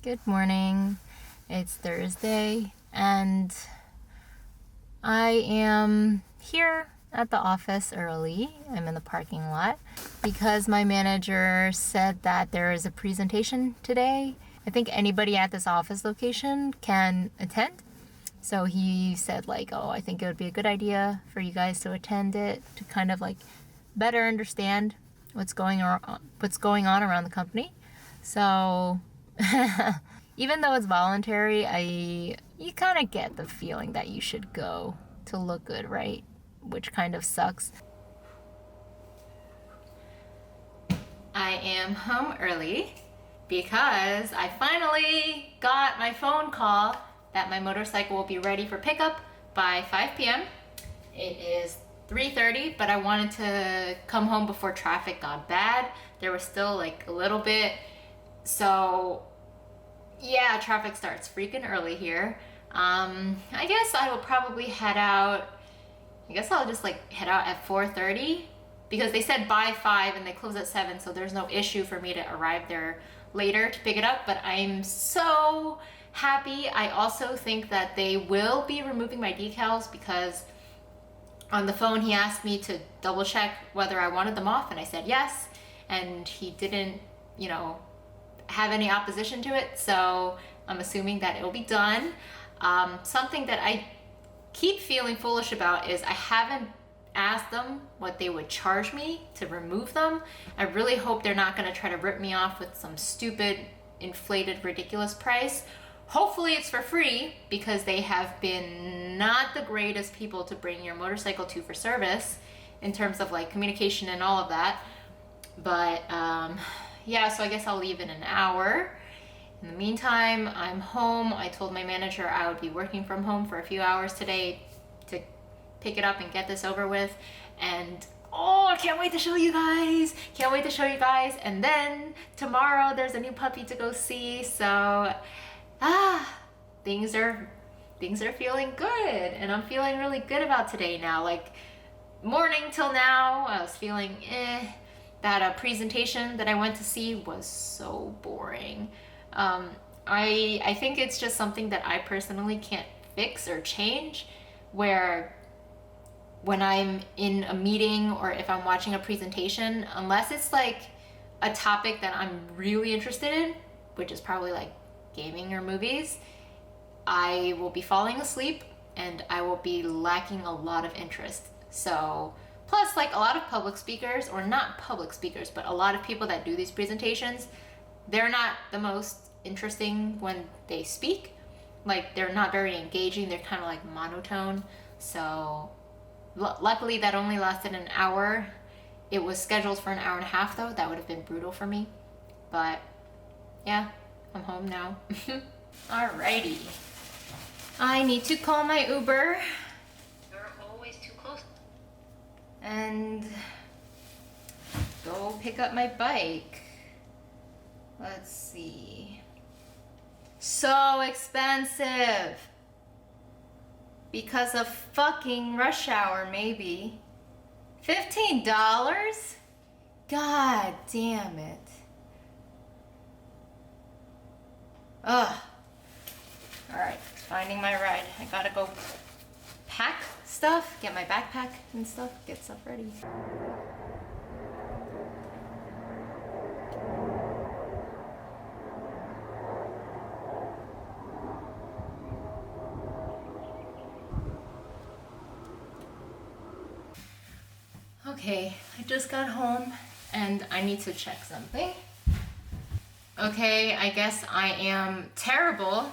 Good morning. It's Thursday and I am here at the office early. I'm in the parking lot because my manager said that there is a presentation today. I think anybody at this office location can attend. So he said I think it would be a good idea for you guys to attend it to kind of better understand what's going on around the company. So even though it's voluntary, you kind of get the feeling that you should go to look good, right? Which kind of sucks. I am home early because I finally got my phone call that my motorcycle will be ready for pickup by 5 p.m. It is 3:30, but I wanted to come home before traffic got bad. There was still a little bit. So yeah, traffic starts freaking early here. I guess I will probably head out. I guess I'll just head out at 4:30 because they said by 5 and they close at 7, so there's no issue for me to arrive there later to pick it up. But I'm so happy. I also think that they will be removing my decals because on the phone he asked me to double check whether I wanted them off, and I said yes, and he didn't, have any opposition to it, so I'm assuming that it'll be done. Something that I keep feeling foolish about is I haven't asked them what they would charge me to remove them. I really hope they're not going to try to rip me off with some stupid, inflated, ridiculous price. Hopefully it's for free because they have been not the greatest people to bring your motorcycle to for service in terms of communication and all of that. But yeah, so I guess I'll leave in an hour. In the meantime, I'm home. I told my manager I would be working from home for a few hours today to pick it up and get this over with. And I can't wait to show you guys. And then tomorrow there's a new puppy to go see. So things are feeling good, and I'm feeling really good about today now. Morning till now, I was feeling That presentation that I went to see was so boring. I think it's just something that I personally can't fix or change, where when I'm in a meeting or if I'm watching a presentation, unless it's a topic that I'm really interested in, which is probably gaming or movies, I will be falling asleep and I will be lacking a lot of interest. So plus, a lot of public speakers, or not public speakers, but a lot of people that do these presentations, they're not the most interesting when they speak. They're not very engaging. They're kind of monotone. So luckily that only lasted an hour. It was scheduled for an hour and a half though. That would have been brutal for me. But yeah, I'm home now. Alrighty. I need to call my Uber. And go pick up my bike. Let's see. So expensive. Because of fucking rush hour, maybe. $15? God damn it. Ugh. Alright, finding my ride. I gotta go pack stuff, get my backpack and stuff, get stuff ready. Okay, I just got home and I need to check something. Okay, I guess I am terrible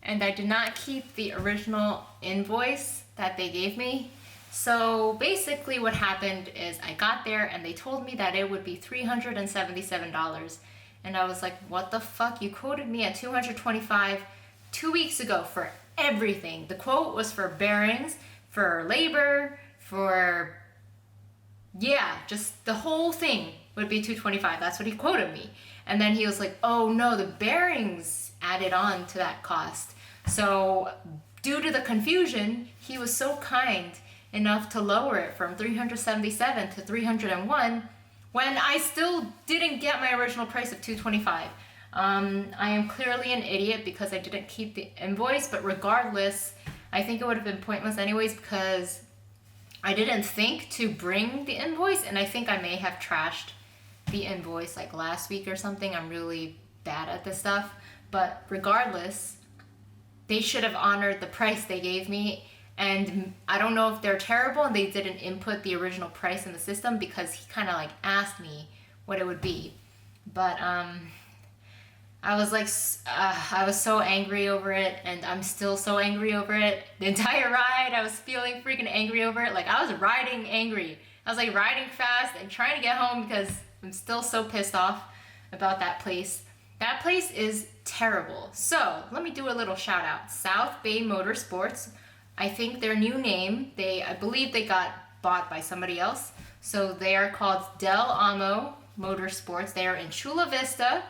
and I did not keep the original invoice that they gave me. So basically what happened is I got there and they told me that it would be $377. And I was like, what the fuck? You quoted me at $225 2 weeks ago for everything. The quote was for bearings, for labor, for, just the whole thing would be $225. That's what he quoted me. And then he was like, oh no, the bearings added on to that cost. So due to the confusion, he was so kind enough to lower it from $377 to $301 when I still didn't get my original price of $225. I am clearly an idiot because I didn't keep the invoice, but regardless, I think it would have been pointless anyways because I didn't think to bring the invoice, and I think I may have trashed the invoice like last week or something. I'm really bad at this stuff, but regardless, they should have honored the price they gave me. And I don't know if they're terrible and they didn't input the original price in the system because he kind of like asked me what it would be. But I was like, I was so angry over it, and I'm still so angry over it. The entire ride, I was feeling freaking angry over it. Like, I was riding angry. I was like riding fast and trying to get home because I'm still so pissed off about that place. That place is terrible. So let me do a little shout out. South Bay Motorsports. I think their new name, I believe they got bought by somebody else. So they are called Del Amo Motorsports. They are in Chula Vista,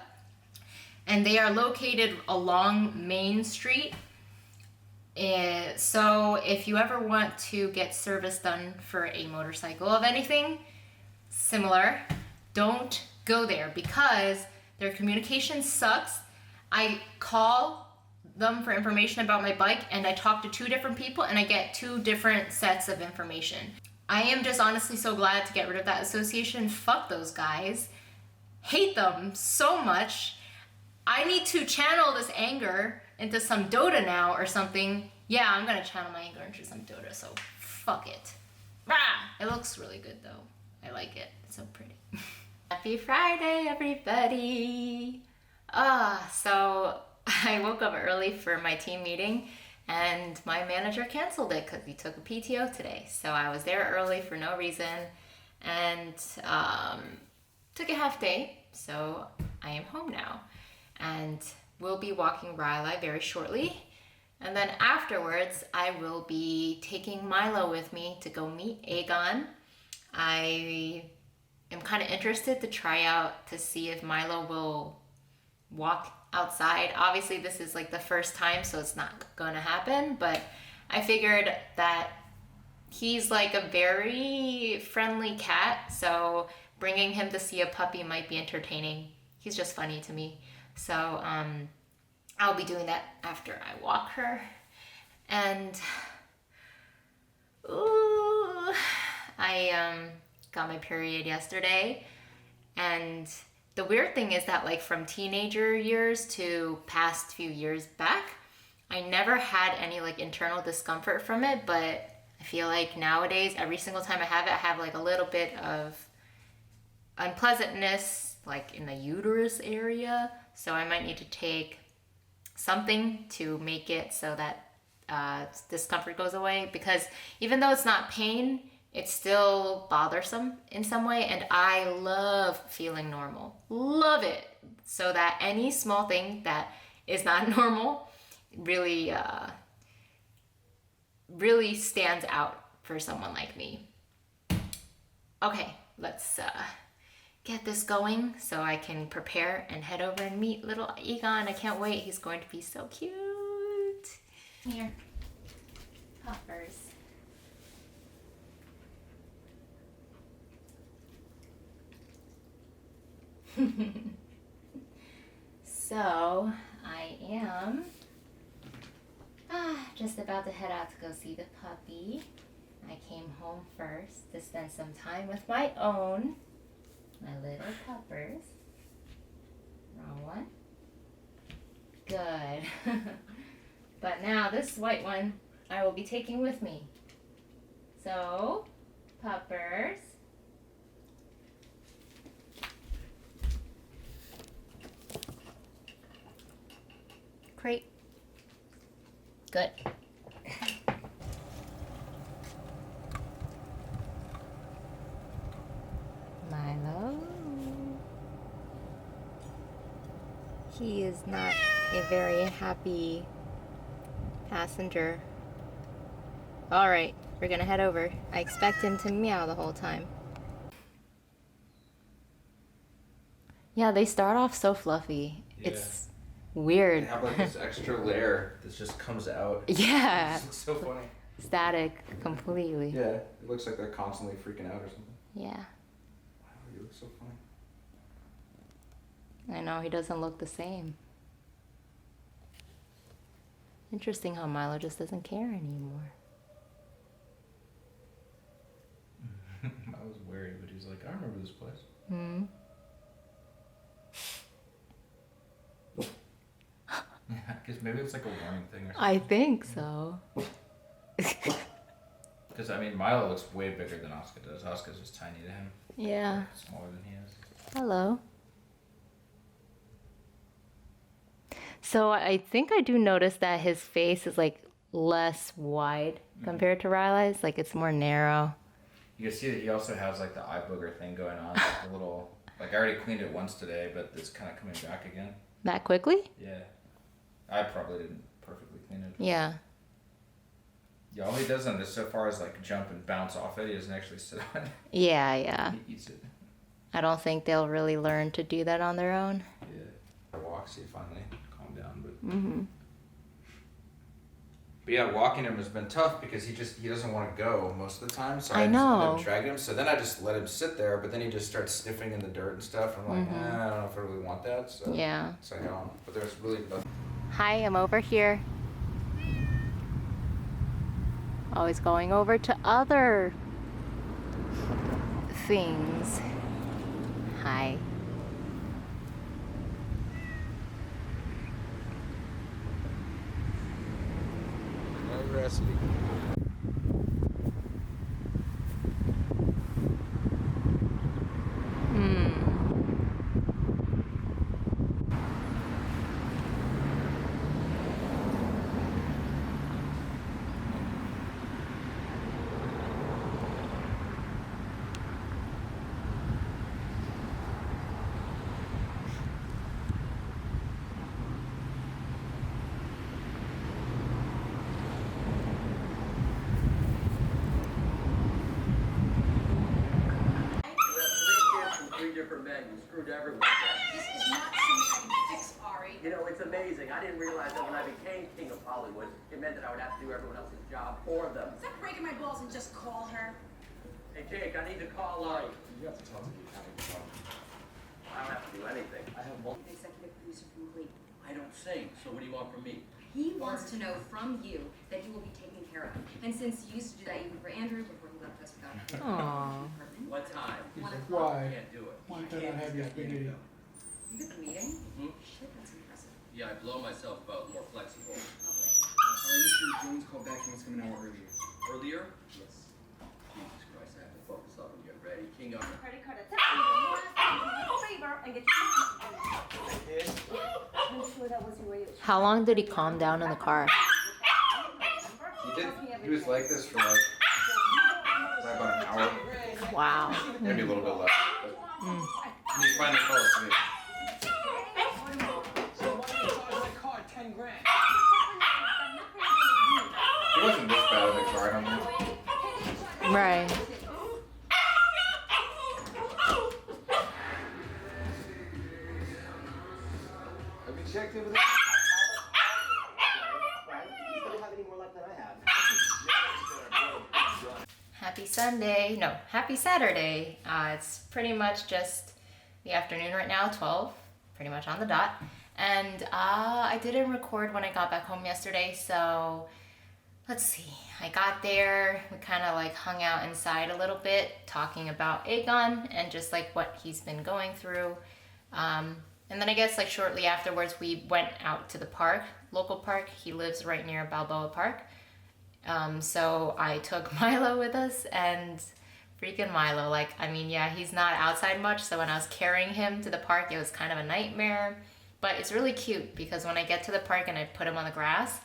and they are located along Main Street. So if you ever want to get service done for a motorcycle of anything similar, don't go there because their communication sucks. I call them for information about my bike and I talk to 2 different people and I get 2 different sets of information. I am just honestly so glad to get rid of that association. Fuck those guys. Hate them so much. I need to channel this anger into some Dota now or something. Yeah, I'm gonna channel my anger into some Dota, so fuck it. Ah, it looks really good though. I like it. It's so pretty. Happy Friday, everybody. So I woke up early for my team meeting and my manager canceled it because he took a PTO today. So I was there early for no reason and took a half day. So I am home now and we'll be walking Riley very shortly. And then afterwards, I will be taking Milo with me to go meet Aegon. I am kind of interested to try out to see if Milo will walk outside. Obviously, this is like the first time, so it's not gonna happen, but I figured that he's like a very friendly cat, so bringing him to see a puppy might be entertaining. He's just funny to me. So I'll be doing that after I walk her. And ooh, I got my period yesterday, and the weird thing is that like from teenager years to past few years back, I never had any like internal discomfort from it, but I feel like nowadays every single time I have like a little bit of unpleasantness like in the uterus area. So I might need to take something to make it so that discomfort goes away, because even though it's not pain, it's still bothersome in some way, and I love feeling normal. Love it. So that any small thing that is not normal really, really stands out for someone like me. Okay, let's get this going so I can prepare and head over and meet little Aegon. I can't wait. He's going to be so cute. Here, poppers. So I am just about to head out to go see the puppy. I came home first to spend some time with my little puppers. Wrong one. Good. But now this white one I will be taking with me. So, puppers. Crate. Good. Milo. He is not a very happy passenger. All right, we're gonna head over. I expect him to meow the whole time. Yeah, they start off so fluffy. Yeah. It's weird. They have like this extra layer that just comes out. Yeah. It looks so funny. Static completely. Yeah, it looks like they're constantly freaking out or something. Yeah. Wow, you look so funny. I know, he doesn't look the same. Interesting how Milo just doesn't care anymore. I was worried, but he's like, I remember this place. Hmm. Yeah, I guess maybe it's like a warning thing or something. I think so. Because, I mean, Milo looks way bigger than Oscar does. Oscar's just tiny to him. Yeah. Smaller than he is. Hello. So I think I do notice that his face is like less wide compared to Riley's. Like it's more narrow. You can see that he also has like the eye booger thing going on. Like a little, like I already cleaned it once today, but it's kind of coming back again. That quickly? Yeah. I probably didn't perfectly clean it. Yeah. Yeah, all he does on this so far is like jump and bounce off it. He doesn't actually sit on it. Yeah, yeah. He eats it. I don't think they'll really learn to do that on their own. Yeah. I walk, see, finally calm down. But yeah, walking him has been tough because he doesn't want to go most of the time. So I just end up dragging him. So then I just let him sit there, but then he just starts sniffing in the dirt and stuff. I'm like, I don't know if I really want that. So Yeah. So I don't. But there's really nothing. Hi, I'm over here. Always going over to other things. Hi. Veracity. You screwed everyone. This is not something I can fix, Ari. You know, it's amazing. I didn't realize that when I became king of Hollywood, it meant that I would have to do everyone else's job for them. Stop breaking my balls and just call her. Hey, Jake, I need to call Laurie. You have to tell me you haven't talked. I don't have to do anything. I have multiple. Executive producer from Glee. I don't sing, so what do you want from me? He wants to know from you that he will be taken care of. And since you used to do that even for Andrew before he left us without a Aww. What time? He's 1 like, o'clock. I why? can't do it. Why don't I have your meeting? You get the meeting? Hmm? Shit, that's impressive. Yeah, I blow myself about more flexible. Lovely. Mr. Jones called back and wants to come an hour earlier. Earlier? Yes. Jesus Christ, I have to focus up and get ready. King up. Credit card at favor and get your I'm sure that wasn't where you How long did he calm down in the car? He was like this for like about an hour. Wow. Maybe a little bit less. But he finally fell asleep. So why don't you charge my card 10 grand? He wasn't this bad in the car, I don't think. Right. Have you checked over there? You don't have any more luck than I have. Happy Sunday. No, happy Saturday. It's pretty much just the afternoon right now, 12, pretty much on the dot. And I didn't record when I got back home yesterday, so let's see. I got there, we kind of like hung out inside a little bit, talking about Aegon and just like what he's been going through. And then I guess like shortly afterwards, we went out to the park, local park. He lives right near Balboa Park. So I took Milo with us, and freaking Milo, like, I mean, yeah, he's not outside much, so when I was carrying him to the park, it was kind of a nightmare, but it's really cute because when I get to the park and I put him on the grass,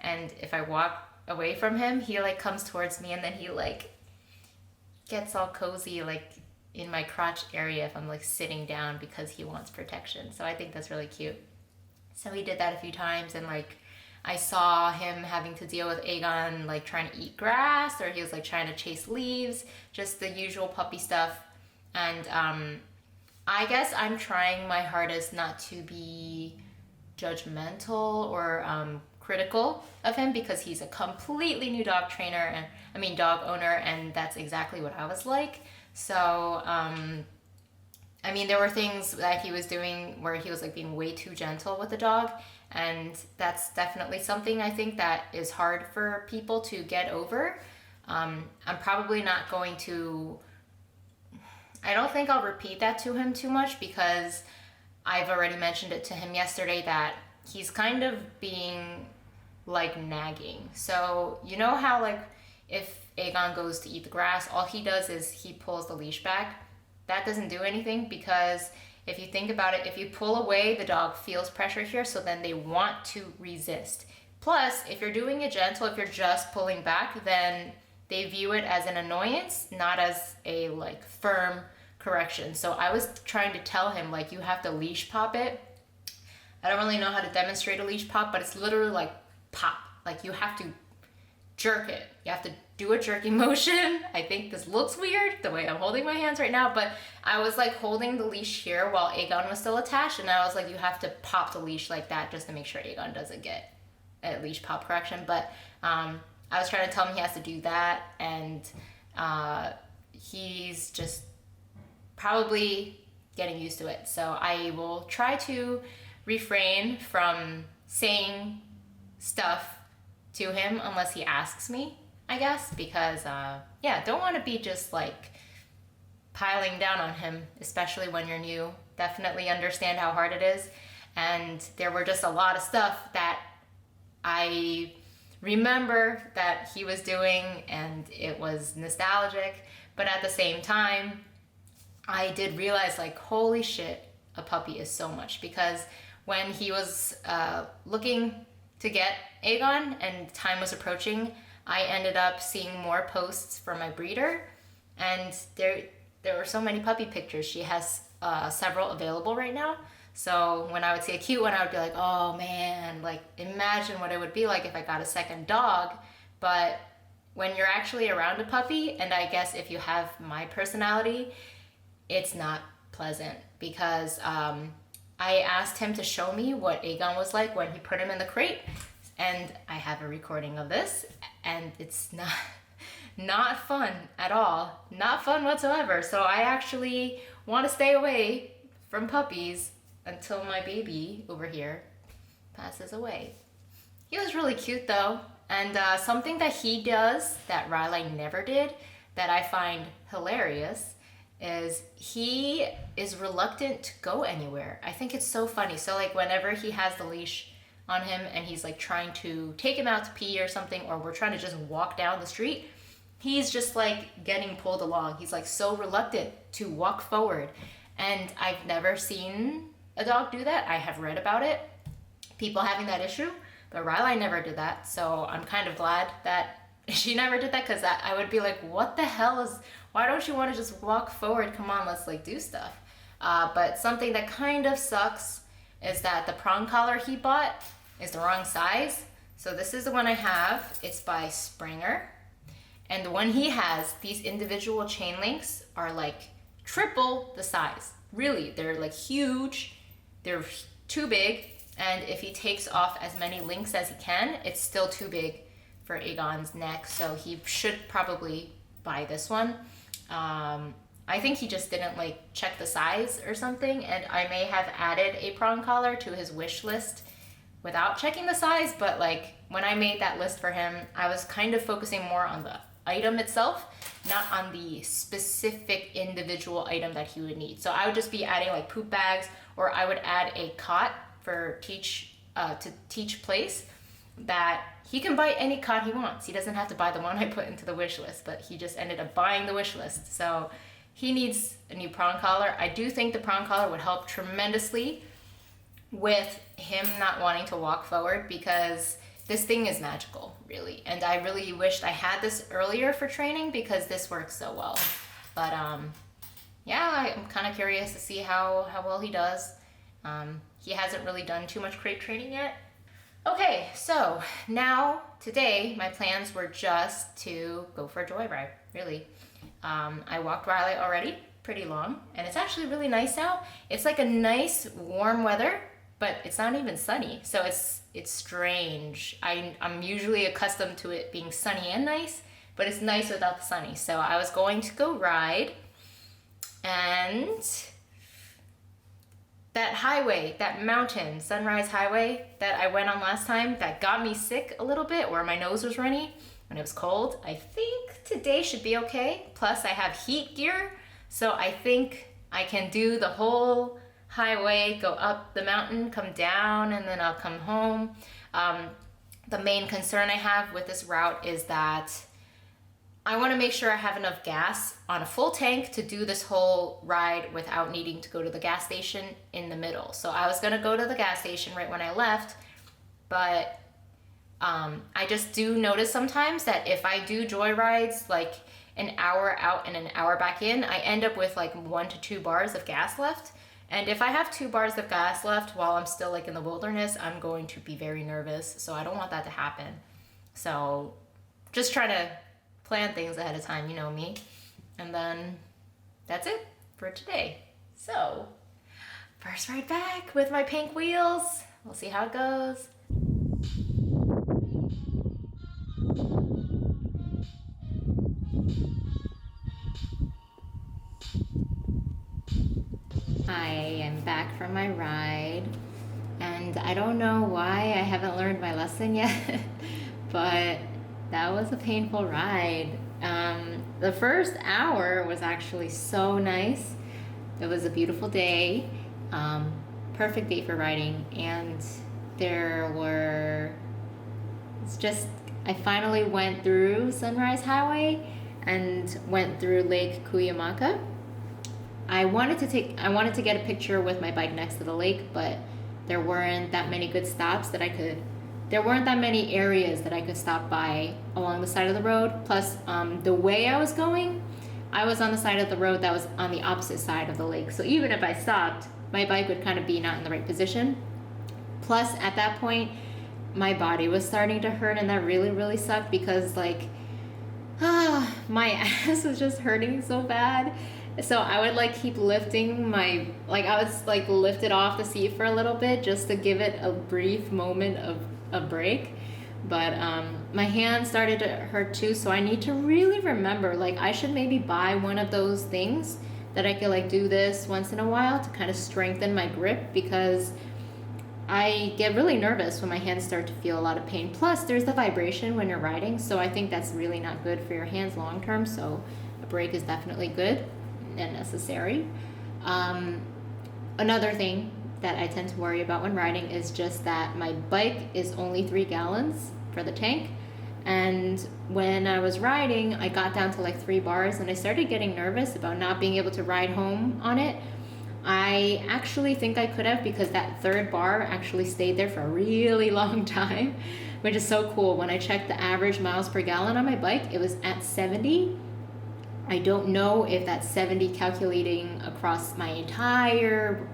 and if I walk away from him, he like comes towards me, and then he like gets all cozy, like in my crotch area if I'm like sitting down because he wants protection. So I think that's really cute. So he did that a few times, and like I saw him having to deal with Aegon, like trying to eat grass, or he was like trying to chase leaves, just the usual puppy stuff. And I guess I'm trying my hardest not to be judgmental or critical of him because he's a completely new dog trainer and dog owner, and that's exactly what I was like. So I mean, there were things that he was doing where he was like being way too gentle with the dog, and that's definitely something I think that is hard for people to get over. I'm probably not going to, I don't think I'll repeat that to him too much, because I've already mentioned it to him yesterday that he's kind of being like nagging. So you know how like if Aegon goes to eat the grass, all he does is he pulls the leash back. That doesn't do anything, because if you think about it, if you pull away, the dog feels pressure here, so then they want to resist. Plus, if you're doing it gentle, if you're just pulling back, then they view it as an annoyance, not as a like firm correction. So I was trying to tell him, like, you have to leash pop it. I don't really know how to demonstrate a leash pop, but it's literally like pop. Like you have to jerk it. You have to do a jerking motion. I think this looks weird the way I'm holding my hands right now, but I was like holding the leash here while Aegon was still attached, and I was like, you have to pop the leash like that just to make sure Aegon doesn't get a leash pop correction. But I was trying to tell him he has to do that, and he's just probably getting used to it. So I will try to refrain from saying stuff to him unless he asks me, I guess, because don't want to be just like piling down on him, especially when you're new. Definitely understand how hard it is, and there were just a lot of stuff that I remember that he was doing, and it was nostalgic, but at the same time I did realize, like, holy shit, a puppy is so much. Because when he was looking to get Aegon and time was approaching, I ended up seeing more posts for my breeder, and there were so many puppy pictures. She has several available right now. So when I would see a cute one, I would be like, oh man, like imagine what it would be like if I got a second dog. But when you're actually around a puppy, and I guess if you have my personality, it's not pleasant, because I asked him to show me what Aegon was like when he put him in the crate, and I have a recording of this, and it's not fun at all. Not fun whatsoever. So I actually want to stay away from puppies until my baby over here passes away. He was really cute though, and something that he does that Riley never did that I find hilarious is he is reluctant to go anywhere. I think it's so funny. So like whenever he has the leash on him and he's like trying to take him out to pee or something, or we're trying to just walk down the street, he's just like getting pulled along. He's like so reluctant to walk forward. And I've never seen a dog do that. I have read about it, people having that issue, but Riley never did that. So I'm kind of glad that she never did that, because I would be like, what the hell is, why don't you want to just walk forward? Come on, let's like do stuff. But something that kind of sucks is that the prong collar he bought is the wrong size. So this is the one I have. It's by Springer. And the one he has, these individual chain links are like triple the size. Really, they're like huge. They're too big. And if he takes off as many links as he can, it's still too big for Aegon's neck. So he should probably buy this one. I think he just didn't like check the size or something, and I may have added a prong collar to his wish list without checking the size. But like when I made that list for him, I was kind of focusing more on the item itself, not on the specific individual item that he would need. So I would just be adding like poop bags, or I would add a cot for teach place, that he can buy any cot he wants. He doesn't have to buy the one I put into the wish list, but he just ended up buying the wish list. So he needs a new prong collar. I do think the prong collar would help tremendously with him not wanting to walk forward, because this thing is magical, really. And I really wished I had this earlier for training, because this works so well. But yeah, I'm kind of curious to see how well he does. He hasn't really done too much crate training yet. Okay, so now, today, my plans were just to go for a joyride, really. I walked Riley already, pretty long, and it's actually really nice out. It's like a nice warm weather, but it's not even sunny, so it's strange. I'm usually accustomed to it being sunny and nice, but it's nice without the sunny. So I was going to go ride, and that highway, that mountain, Sunrise Highway that I went on last time that got me sick a little bit, where my nose was runny when it was cold, I think today should be okay. Plus I have heat gear, so I think I can do the whole highway, go up the mountain, come down, and then I'll come home. The main concern I have with this route is that I want to make sure I have enough gas on a full tank to do this whole ride without needing to go to the gas station in the middle. So I was going to go to the gas station right when I left, but I just do notice sometimes that if I do joyrides like an hour out and an hour back in, I end up with like 1 to 2 bars of gas left. And if I have 2 bars of gas left while I'm still like in the wilderness, I'm going to be very nervous. So I don't want that to happen. So just try to plan things ahead of time, you know me. And then that's it for today. So first ride back with my pink wheels. We'll see how it goes. I am back from my ride, and I don't know why I haven't learned my lesson yet, but that was a painful ride. The first hour was actually so nice. It was a beautiful day, perfect day for riding, and I finally went through Sunrise Highway and went through Lake Cuyamaca. I wanted to get a picture with my bike next to the lake, but there weren't that many good stops there weren't that many areas that I could stop by along the side of the road. Plus, the way I was going, I was on the side of the road that was on the opposite side of the lake. So even if I stopped, my bike would kind of be not in the right position. Plus, at that point, my body was starting to hurt, and that really, really sucked because like, my ass was just hurting so bad. So I would like keep lifting I was like lifted off the seat for a little bit just to give it a brief moment of a break. But my hand started to hurt too, so I need to really remember, like I should maybe buy one of those things that I could like do this once in a while to kind of strengthen my grip, because I get really nervous when my hands start to feel a lot of pain. Plus there's the vibration when you're riding, so I think that's really not good for your hands long term. So a break is definitely good and necessary. Another thing that I tend to worry about when riding is just that my bike is only 3 gallons for the tank, and when I was riding I got down to like 3 bars and I started getting nervous about not being able to ride home on it. I actually think I could have, because that 3rd bar actually stayed there for a really long time, which is so cool. When I checked the average miles per gallon on my bike, it was at 70. I don't know if that's 70 calculating across my entire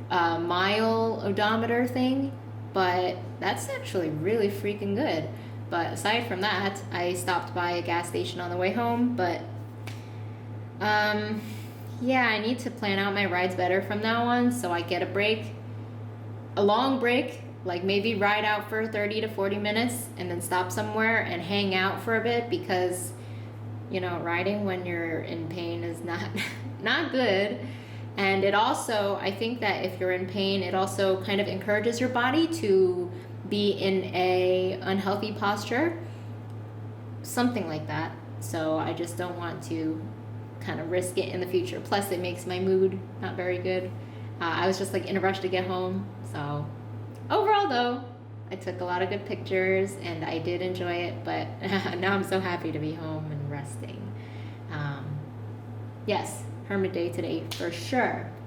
mile odometer thing, but that's actually really freaking good. But aside from that, I stopped by a gas station on the way home, but yeah, I need to plan out my rides better from now on, so I get a long break, like maybe ride out for 30 to 40 minutes and then stop somewhere and hang out for a bit, because you know, riding when you're in pain is not good. And it also, I think that if you're in pain, it also kind of encourages your body to be in a unhealthy posture, something like that. So I just don't want to kind of risk it in the future. Plus it makes my mood not very good. I was just like in a rush to get home. So overall though, I took a lot of good pictures and I did enjoy it, but now I'm so happy to be home and resting. Yes, hermit day today for sure.